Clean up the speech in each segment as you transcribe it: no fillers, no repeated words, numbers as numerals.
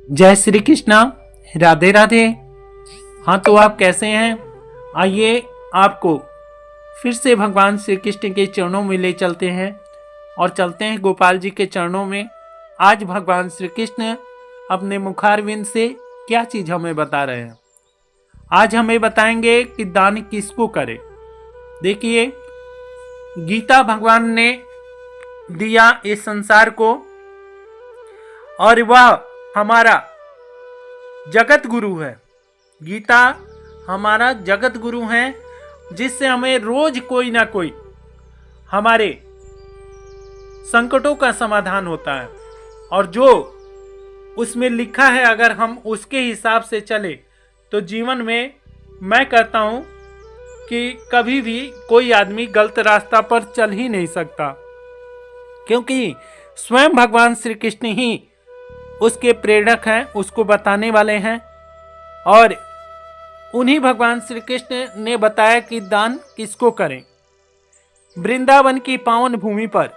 जय श्री कृष्णा। राधे राधे। हाँ, तो आप कैसे हैं? आइए आपको फिर से भगवान श्री कृष्ण के चरणों में ले चलते हैं और चलते हैं गोपाल जी के चरणों में। आज भगवान श्री कृष्ण अपने मुखारविंद से क्या चीज हमें बता रहे हैं। आज हमें बताएंगे कि दान किसको करे। देखिए, गीता भगवान ने दिया इस संसार को और वह हमारा जगत गुरु है। गीता हमारा जगत गुरु है, जिससे हमें रोज कोई ना कोई हमारे संकटों का समाधान होता है। और जो उसमें लिखा है, अगर हम उसके हिसाब से चले तो जीवन में मैं कहता हूं कि कभी भी कोई आदमी गलत रास्ता पर चल ही नहीं सकता, क्योंकि स्वयं भगवान श्री कृष्ण ही उसके प्रेरक हैं, उसको बताने वाले हैं। और उन्हीं भगवान श्री कृष्ण ने बताया कि दान किसको करें। वृंदावन की पावन भूमि पर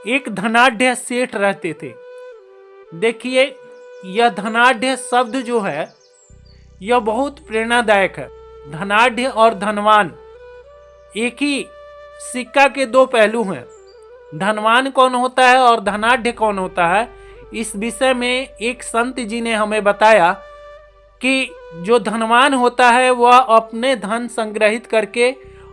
एक धनाढ़ सेठ रहते थे। देखिए, यह धनाढ़ शब्द जो है यह बहुत प्रेरणादायक है। धनाढ़ और धनवान एक ही सिक्का के दो पहलू हैं। धनवान कौन होता है और धनाढ़ कौन होता है, इस विषय में एक संत जी ने हमें बताया कि जो धनवान होता है वह अपने धन संग्रहित करके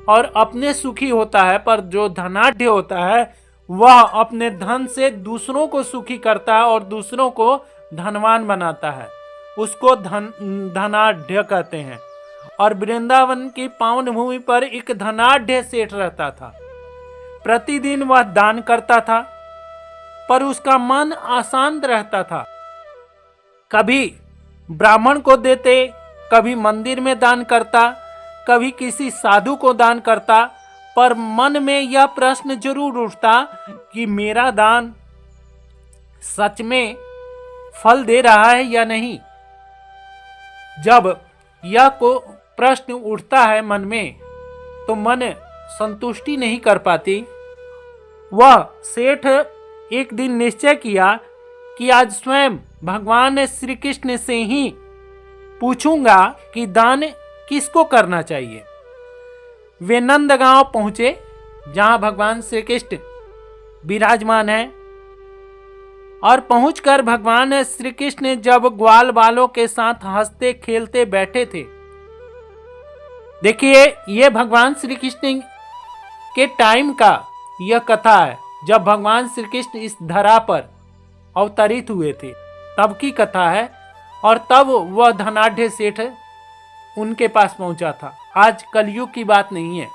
और अपने सुखी होता है, पर जो धनाढ़ होता है वह अपने धन से दूसरों को सुखी करता है और दूसरों को धनवान बनाता है। उसको धनाढ़ कहते हैं। और वृंदावन की पावन भूमि पर एक धनाढ़ सेठ रहता था। प्रतिदिन वह दान करता था, पर उसका मन अशांत रहता था। कभी ब्राह्मण को देते, कभी मंदिर में दान करता, कभी किसी साधु को दान करता, पर मन में यह प्रश्न जरूर उठता कि मेरा दान सच में फल दे रहा है या नहीं। जब यह को प्रश्न उठता है मन में, तो मन संतुष्टि नहीं कर पाती। वह सेठ एक दिन निश्चय किया कि आज स्वयं भगवान श्री कृष्ण से ही पूछूंगा कि दान किसको करना चाहिए। वे नंदगांव पहुंचे, जहां भगवान श्री कृष्ण विराजमान है। और पहुंचकर भगवान श्री कृष्ण जब ग्वाल बालों के साथ हंसते खेलते बैठे थे। देखिए, यह भगवान श्री कृष्ण के टाइम का यह कथा है, जब भगवान श्री कृष्ण इस धरा पर अवतरित हुए थे, तब की कथा है। और तब वह धनाढ़ सेठ उनके पास पहुंचा था। आज कलयुग की बात नहीं है।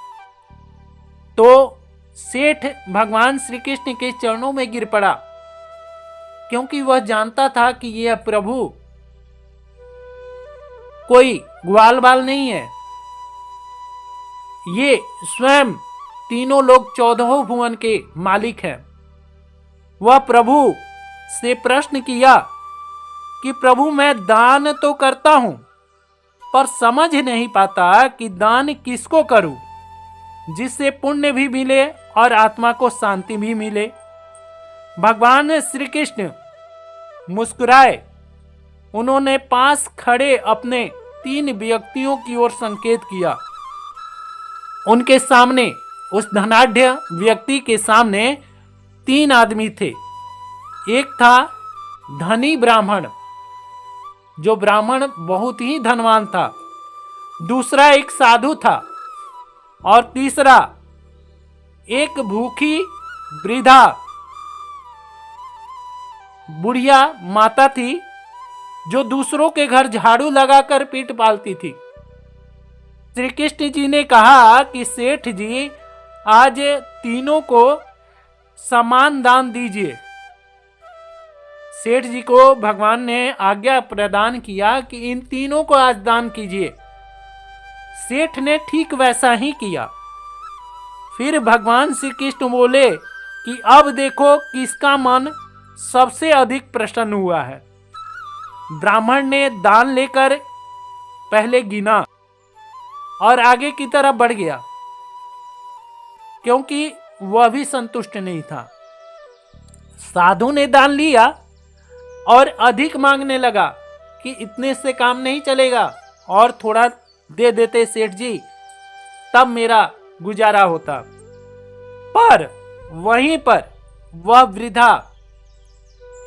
तो सेठ भगवान श्री कृष्ण के चरणों में गिर पड़ा, क्योंकि वह जानता था कि यह प्रभु कोई ग्वाल बाल नहीं है। ये स्वयं तीनों लोग 14 भुवन के मालिक हैं। वह प्रभु से प्रश्न किया कि प्रभु, मैं दान तो करता हूं, पर समझ नहीं पाता कि दान किसको करूं, जिससे पुण्य भी मिले और आत्मा को शांति भी मिले। भगवान श्री कृष्ण मुस्कुराए। उन्होंने पास खड़े अपने 3 व्यक्तियों की ओर संकेत किया। उनके सामने, उस धनाढ़ व्यक्ति के सामने 3 आदमी थे। एक था धनी ब्राह्मण, जो ब्राह्मण बहुत ही धनवान था। दूसरा एक साधु था। और तीसरा एक भूखी वृद्धा बुढ़िया माता थी, जो दूसरों के घर झाड़ू लगाकर पेट पालती थी। श्री कृष्ण जी ने कहा कि सेठ जी, आज तीनों को समान दान दीजिए। सेठ जी को भगवान ने आज्ञा प्रदान किया कि इन तीनों को आज दान कीजिए। सेठ ने ठीक वैसा ही किया। फिर भगवान श्री कृष्ण बोले कि अब देखो किसका मन सबसे अधिक प्रसन्न हुआ है। ब्राह्मण ने दान लेकर पहले गिना और आगे की तरफ बढ़ गया, क्योंकि वह भी संतुष्ट नहीं था। साधु ने दान लिया और अधिक मांगने लगा कि इतने से काम नहीं चलेगा, और थोड़ा दे देते सेठ जी, तब मेरा गुजारा होता। पर वहीं पर वह वृद्धा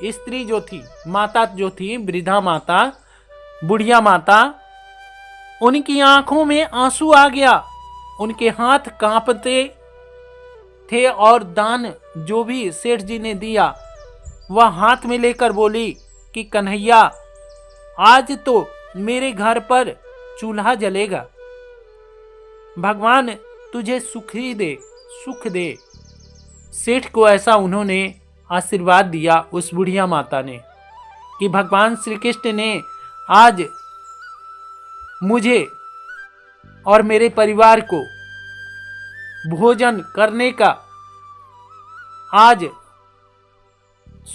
स्त्री जो थी, माता जो थी, वृद्धा माता, बुढ़िया माता, उनकी आंखों में आंसू आ गया, उनके हाथ कांपते थे, और दान जो भी सेठ जी ने दिया वह हाथ में लेकर बोली कि कन्हैया, आज तो मेरे घर पर चूल्हा जलेगा, भगवान तुझे सुख ही दे, सुख दे। सेठ को ऐसा उन्होंने आशीर्वाद दिया, उस बुढ़िया माता ने, कि भगवान श्री कृष्ण ने आज मुझे और मेरे परिवार को भोजन करने का आज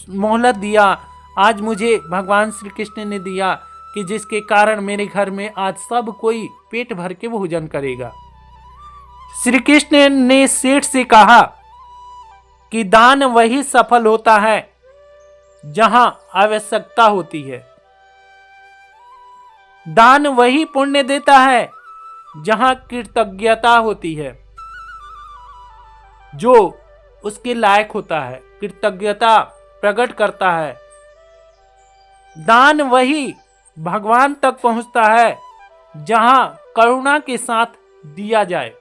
मोहलत दिया, आज मुझे भगवान श्री कृष्ण ने दिया, कि जिसके कारण मेरे घर में आज सब कोई पेट भर के भोजन करेगा। श्री कृष्ण ने सेठ से कहा कि दान वही सफल होता है जहां आवश्यकता होती है, दान वही पुण्य देता है जहां कृतज्ञता होती है, जो उसके लायक होता है, कृतज्ञता प्रकट करता है। दान वही भगवान तक पहुंचता है जहां करुणा के साथ दिया जाए।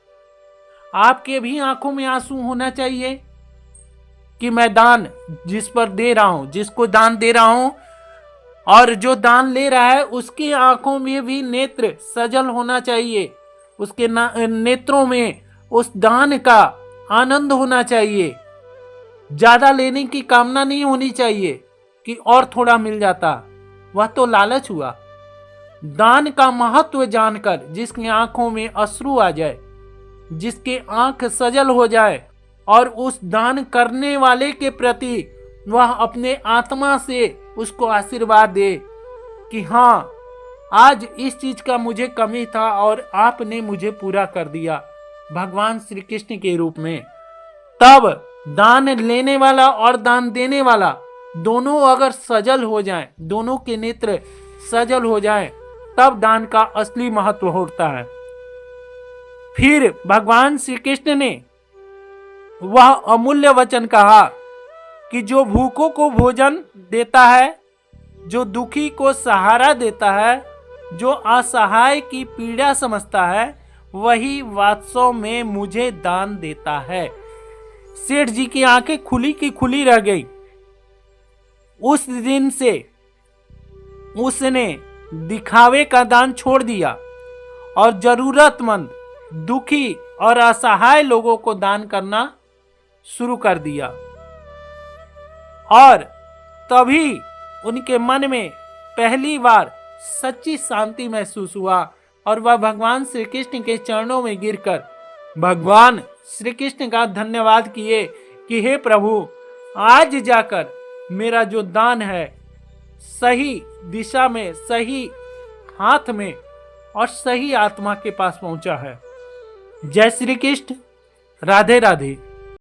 आपके भी आंखों में आंसू होना चाहिए कि मैं दान जिस पर दे रहा हूं, जिसको दान दे रहा हूं, और जो दान ले रहा है उसकी आंखों में भी नेत्र सजल होना चाहिए, उसके नेत्रों में उस दान का आनंद होना चाहिए। ज्यादा लेने की कामना नहीं होनी चाहिए कि और थोड़ा मिल जाता, वह तो लालच हुआ। दान का महत्व जानकर जिसकी आंखों में अश्रु आ जाए, जिसके आंख सजल हो जाए, और उस दान करने वाले के प्रति वह अपने आत्मा से उसको आशीर्वाद दे कि हाँ, आज इस चीज का मुझे कमी था और आपने मुझे पूरा कर दिया भगवान श्री कृष्ण के रूप में। तब दान लेने वाला और दान देने वाला दोनों अगर सजल हो जाएं, दोनों के नेत्र सजल हो जाएं, तब दान का असली महत्व होता है। फिर भगवान श्री कृष्ण ने वह अमूल्य वचन कहा कि जो भूखों को भोजन देता है, जो दुखी को सहारा देता है, जो असहाय की पीड़ा समझता है, वही वास्तव में मुझे दान देता है। सेठ जी की आंखें खुली की खुली रह गई। उस दिन से उसने दिखावे का दान छोड़ दिया और जरूरतमंद, दुखी और असहाय लोगों को दान करना शुरू कर दिया, और तभी उनके मन में पहली बार सच्ची शांति महसूस हुआ, और वह भगवान श्री कृष्ण के चरणों में गिरकर भगवान श्री कृष्ण का धन्यवाद किए कि हे प्रभु, आज जाकर मेरा जो दान है सही दिशा में, सही हाथ में और सही आत्मा के पास पहुंचा है। जय श्री कृष्ण, राधे राधे।